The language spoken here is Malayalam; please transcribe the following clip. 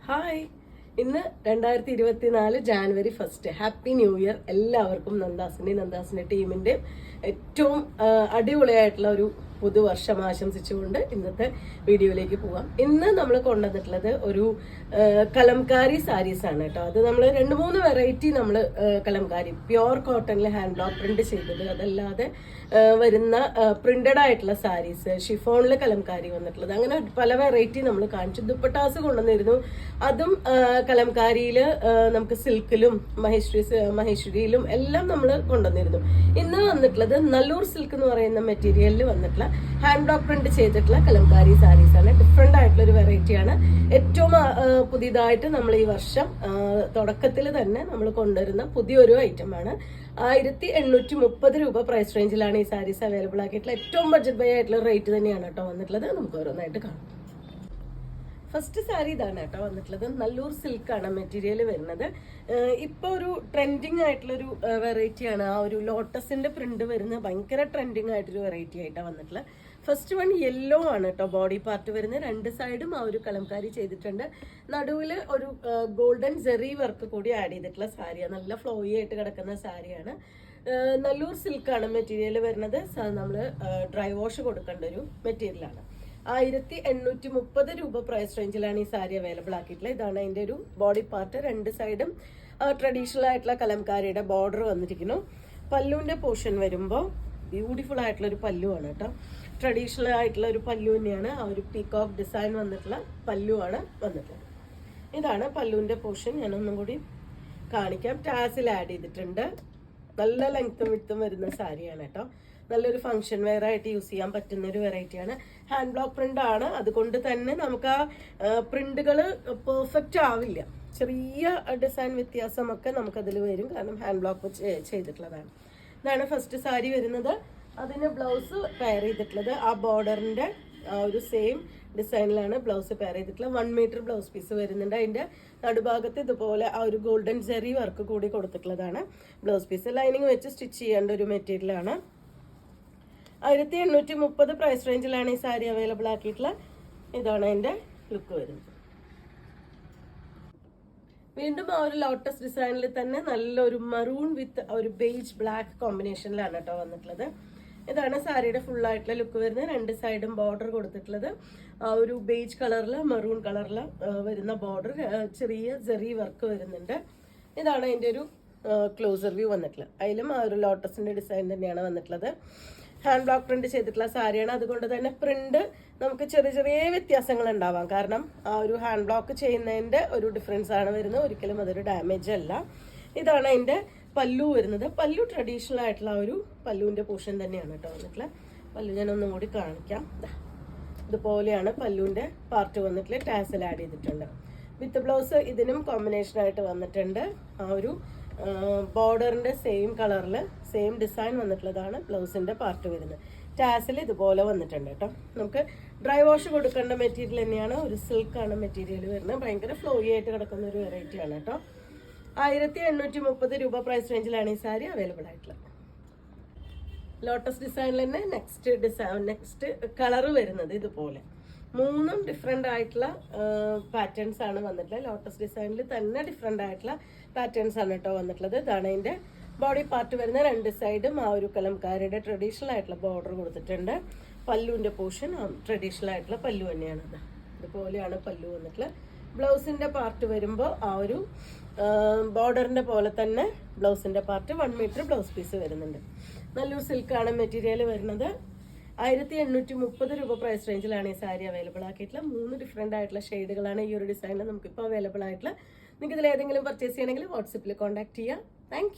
ഹായ്, ഇന്ന് 2024 ജാനുവരി 1. ഹാപ്പി ന്യൂ ഇയർ എല്ലാവർക്കും. നന്ദാസിന്റെ ടീമിന്റെ ഏറ്റവും അടിപൊളിയായിട്ടുള്ള ഒരു പുതുവർഷം ആശംസിച്ചുകൊണ്ട് ഇന്നത്തെ വീഡിയോയിലേക്ക് പോകാം. ഇന്ന് നമ്മൾ കൊണ്ടുവന്നിട്ടുള്ളത് ഒരു കലംകാരി സാരീസ് ആണ് കേട്ടോ. അത് നമ്മൾ 2-3 വെറൈറ്റി നമ്മൾ കലംകാരി പ്യോർ കോട്ടണിൽ ഹാൻഡ് ബ്ലോക്ക് പ്രിന്റ് ചെയ്തത്, അതല്ലാതെ വരുന്ന പ്രിന്റഡ് ആയിട്ടുള്ള സാരീസ്, ഷിഫോണിൽ കലംകാരി വന്നിട്ടുള്ളത്, അങ്ങനെ പല വെറൈറ്റി നമ്മൾ കാണിച്ചു. ദുപ്പട്ടാസ് കൊണ്ടുവന്നിരുന്നു. അതും കലംകാരിയിൽ നമുക്ക് സിൽക്കിലും മഹേശ്വരിയിലും എല്ലാം നമ്മൾ കൊണ്ടുവന്നിരുന്നു. ഇന്ന് വന്നിട്ടുള്ളത് നല്ലൂർ സിൽക്ക് എന്ന് പറയുന്ന മെറ്റീരിയലിൽ വന്നിട്ടുള്ള ഹാൻഡ് ബ്ലോക്ക് പ്രിന്റ് ചെയ്തിട്ടുള്ള കലംകാരി സാരീസ് ആണ്. ഡിഫറെന്റ് ആയിട്ടുള്ള ഒരു വെറൈറ്റിയാണ്. ഏറ്റവും പുതിയതായിട്ട് നമ്മൾ ഈ വർഷം തുടക്കത്തിൽ തന്നെ നമ്മൾ കൊണ്ടുവരുന്ന പുതിയൊരു ഐറ്റമാണ്. 1830 രൂപ പ്രൈസ് റേഞ്ചിലാണ് ഈ സാരീസ് അവൈലബിൾ ആക്കിയിട്ടുള്ള. ഏറ്റവും ബഡ്ജറ്റ് ബൈ ആയിട്ടുള്ള റേറ്റ് തന്നെയാണ് കേട്ടോ വന്നിട്ടുള്ളത്. നമുക്ക് ഓരോന്നായിട്ട് കാണാം. ഫസ്റ്റ് സാരി ഇതാണ് കേട്ടോ വന്നിട്ടുള്ളത്. നല്ലൂർ സിൽക്കാണ് മെറ്റീരിയൽ വരുന്നത്. ഇപ്പൊ ഒരു ട്രെൻഡിങ് ആയിട്ടുള്ള ഒരു വെറൈറ്റിയാണ്. ആ ഒരു ലോട്ടസിന്റെ പ്രിന്റ് വരുന്ന ഭയങ്കര ട്രെൻഡിങ് ആയിട്ടൊരു വെറൈറ്റി ആയിട്ടാണ് വന്നിട്ടുള്ളത്. ഫസ്റ്റ് വൺ യെല്ലോ ആണ് കേട്ടോ ബോഡി പാർട്ട് വരുന്നത്. 2 സൈഡും ആ ഒരു കലംകാരി ചെയ്തിട്ടുണ്ട്. നടുവിൽ ഒരു ഗോൾഡൻ ജെറി വർക്ക് കൂടി ആഡ് ചെയ്തിട്ടുള്ള സാരിയാണ്. നല്ല ഫ്ലോയി ആയിട്ട് കിടക്കുന്ന സാരിയാണ്. നല്ലൂർ സിൽക്കാണ് മെറ്റീരിയൽ വരുന്നത്. നമ്മൾ ഡ്രൈ വാഷ് കൊടുക്കേണ്ട ഒരു മെറ്റീരിയലാണ്. 1830 രൂപ പ്രൈസ് റേഞ്ചിലാണ് ഈ സാരി അവൈലബിൾ ആക്കിയിട്ടുള്ളത്. ഇതാണ് അതിന്റെ ഒരു ബോഡി പാർട്ട്. 2 സൈഡും ട്രഡീഷണൽ ആയിട്ടുള്ള കലംകാരിയുടെ ബോർഡർ വന്നിരിക്കുന്നു. പല്ലുവിന്റെ പോർഷൻ വരുമ്പോൾ ബ്യൂട്ടിഫുൾ ആയിട്ടുള്ള ഒരു പല്ലുവാണ് കേട്ടോ. ട്രഡീഷണൽ ആയിട്ടുള്ള ഒരു പല്ലു തന്നെയാണ്. ആ ഒരു പീകോക്ക് ഡിസൈൻ വന്നിട്ടുള്ള പല്ലുവാണ് വന്നിട്ടുള്ളത്. ഇതാണ് പല്ലുവിന്റെ പോർഷൻ. ഞാനൊന്നും കൂടി കാണിക്കാം. ടാസിൽ ആഡ് ചെയ്തിട്ടുണ്ട്. നല്ല ലെങ്ത്തും വിട്ടും വരുന്ന സാരിയാണ് കേട്ടോ. നല്ലൊരു ഫംഗ്ഷൻ വെയർ ആയിട്ട് യൂസ് ചെയ്യാൻ പറ്റുന്ന ഒരു വെറൈറ്റിയാണ്. ഹാൻഡ് ബ്ലോക്ക് പ്രിന്റ് ആണ്. അതുകൊണ്ട് തന്നെ നമുക്ക് ആ പ്രിന്റുകൾ പെർഫെക്റ്റ് ആവില്ല. ചെറിയ ഡിസൈൻ വ്യത്യാസമൊക്കെ നമുക്കതിൽ വരും. കാരണം ഹാൻഡ് ബ്ലോക്ക് ചെയ്തിട്ടുള്ളതാണ്. ഇതാണ് ഫസ്റ്റ് സാരി വരുന്നത്. അതിന് ബ്ലൗസ് പെയർ ചെയ്തിട്ടുള്ളത് ആ ബോർഡറിന്റെ ആ ഒരു സെയിം ഡിസൈനിലാണ് ബ്ലൗസ് പെയർ ചെയ്തിട്ടുള്ളത്. 1 മീറ്റർ ബ്ലൗസ് പീസ് വരുന്നുണ്ട്. അതിന്റെ നടുഭാഗത്ത് ഇതുപോലെ ആ ഒരു ഗോൾഡൻ ജെറി വർക്ക് കൂടി കൊടുത്തിട്ടുള്ളതാണ് ബ്ലൗസ് പീസ്. ലൈനിങ് വെച്ച് സ്റ്റിച്ച് ചെയ്യേണ്ട ഒരു മെറ്റീരിയലാണ്. 1830 പ്രൈസ് റേഞ്ചിലാണ് ഈ സാരി അവൈലബിൾ ആക്കിയിട്ടുള്ള. ഇതാണ് അതിന്റെ ലുക്ക് വരുന്നത്. വീണ്ടും ആ ഒരു ലോട്ടസ് ഡിസൈനിൽ തന്നെ നല്ലൊരു മറൂൺ വിത്ത് ഒരു ബേജ് ബ്ലാക്ക് കോമ്പിനേഷനിലാണ് കേട്ടോ വന്നിട്ടുള്ളത്. ഇതാണ് സാരിയുടെ ഫുൾ ആയിട്ടുള്ള ലുക്ക് വരുന്നത്. 2 സൈഡും ബോർഡർ കൊടുത്തിട്ടുള്ളത് ആ ഒരു ബേജ് കളറിൽ മറൂൺ കളറിൽ വരുന്ന ബോർഡർ, ചെറിയ ജെറി വർക്ക് വരുന്നുണ്ട്. ഇതാണ് അതിന്റെ ഒരു ക്ലോസർ വ്യൂ വന്നിട്ടുള്ളത്. അതിലും ആ ഒരു ലോട്ടസിന്റെ ഡിസൈൻ തന്നെയാണ് വന്നിട്ടുള്ളത്. ഹാൻഡ് ബ്ലോക്ക് പ്രിന്റ് ചെയ്തിട്ടുള്ള സാരിയാണ്. അതുകൊണ്ട് തന്നെ പ്രിന്റ് നമുക്ക് ചെറിയ ചെറിയ വ്യത്യാസങ്ങൾ ഉണ്ടാവാം. കാരണം ആ ഒരു ഹാൻഡ് ബ്ലോക്ക് ചെയ്യുന്നതിന്റെ ഒരു ഡിഫറൻസ് ആണ് വരുന്നത്. ഒരിക്കലും അതൊരു ഡാമേജ് അല്ല. ഇതാണ് അതിന്റെ പല്ലു വരുന്നത്. പല്ലു ട്രഡീഷണൽ ആയിട്ടുള്ള ഒരു പല്ലുവിന്റെ പോർഷൻ തന്നെയാണ് കേട്ടോ വന്നിട്ടുള്ളത്. പല്ലു ഞാൻ ഒന്നും കൂടി കാണിക്കാം. ഇതുപോലെയാണ് പല്ലുവിന്റെ പാർട്ട് വന്നിട്ടുള്ളത്. ടാസൽ ആഡ് ചെയ്തിട്ടുണ്ട്. വിത്ത് ബ്ലൗസ് ഇതിനും കോമ്പിനേഷൻ ആയിട്ട് വന്നിട്ടുണ്ട്. ആ ഒരു ബോർഡറിന്റെ സെയിം കളറിൽ സെയിം ഡിസൈൻ വന്നിട്ടുള്ളതാണ് ബ്ലൗസിന്റെ പാർട്ട് വരുന്നത്. ടാസിൽ ഇതുപോലെ വന്നിട്ടുണ്ട് കേട്ടോ. നമുക്ക് ഡ്രൈ വാഷ് കൊടുക്കേണ്ട മെറ്റീരിയൽ തന്നെയാണ്. ഒരു സിൽക്കാണ് മെറ്റീരിയൽ വരുന്നത്. ഭയങ്കര ഫ്ലോയി ആയിട്ട് കിടക്കുന്ന ഒരു വെറൈറ്റി ആണ് കേട്ടോ. 1830 രൂപ പ്രൈസ് റേഞ്ചിലാണ് ഈ സാരി അവൈലബിൾ ആയിട്ടുള്ളത്. ലോട്ടസ് ഡിസൈനിൽ തന്നെ നെക്സ്റ്റ് കളർ വരുന്നത് ഇതുപോലെ 3 ഡിഫറെന്റ് ആയിട്ടുള്ള പാറ്റേൺസ് ആണ് വന്നിട്ടുള്ളത്. ലോട്ടസ് ഡിസൈനിൽ തന്നെ ഡിഫറെന്റ് ആയിട്ടുള്ള പാറ്റേൺസ് ആണ് കേട്ടോ വന്നിട്ടുള്ളത്. ഇതാണ് അതിന്റെ ബോഡി പാർട്ട് വരുന്ന. 2 സൈഡും ആ ഒരു കലംകാരിയുടെ ട്രഡീഷണൽ ആയിട്ടുള്ള ബോർഡർ കൊടുത്തിട്ടുണ്ട്. പല്ലുവിന്റെ പോർഷൻ ട്രഡീഷണൽ ആയിട്ടുള്ള പല്ലു തന്നെയാണത്. ഇതുപോലെയാണ് പല്ലു വന്നിട്ടുള്ളത്. ബ്ലൗസിന്റെ പാർട്ട് വരുമ്പോൾ ആ ഒരു ബോർഡറിന്റെ പോലെ തന്നെ ബ്ലൗസിന്റെ പാർട്ട് 1 മീറ്റർ ബ്ലൗസ് പീസ് വരുന്നുണ്ട്. നല്ലൊരു സിൽക്കാണ് മെറ്റീരിയൽ വരുന്നത്. 1830 രൂപ പ്രൈസ് റേഞ്ചിലാണ് ഈ സാരി അവൈലബിൾ ആക്കിയിട്ടുള്ള. 3 ഡിഫറെന്റ് ആയിട്ടുള്ള ഷെയ്ഡുകളാണ് ഈ ഒരു ഡിസൈനിൽ നമുക്കിപ്പോൾ അവൈലബിൾ ആയിട്ടുള്ള. നിങ്ങൾക്ക് ഇതിൽ ഏതെങ്കിലും പർച്ചേസ് ചെയ്യണമെങ്കിൽ വാട്സപ്പിൽ കോൺടാക്ട് ചെയ്യാം. താങ്ക്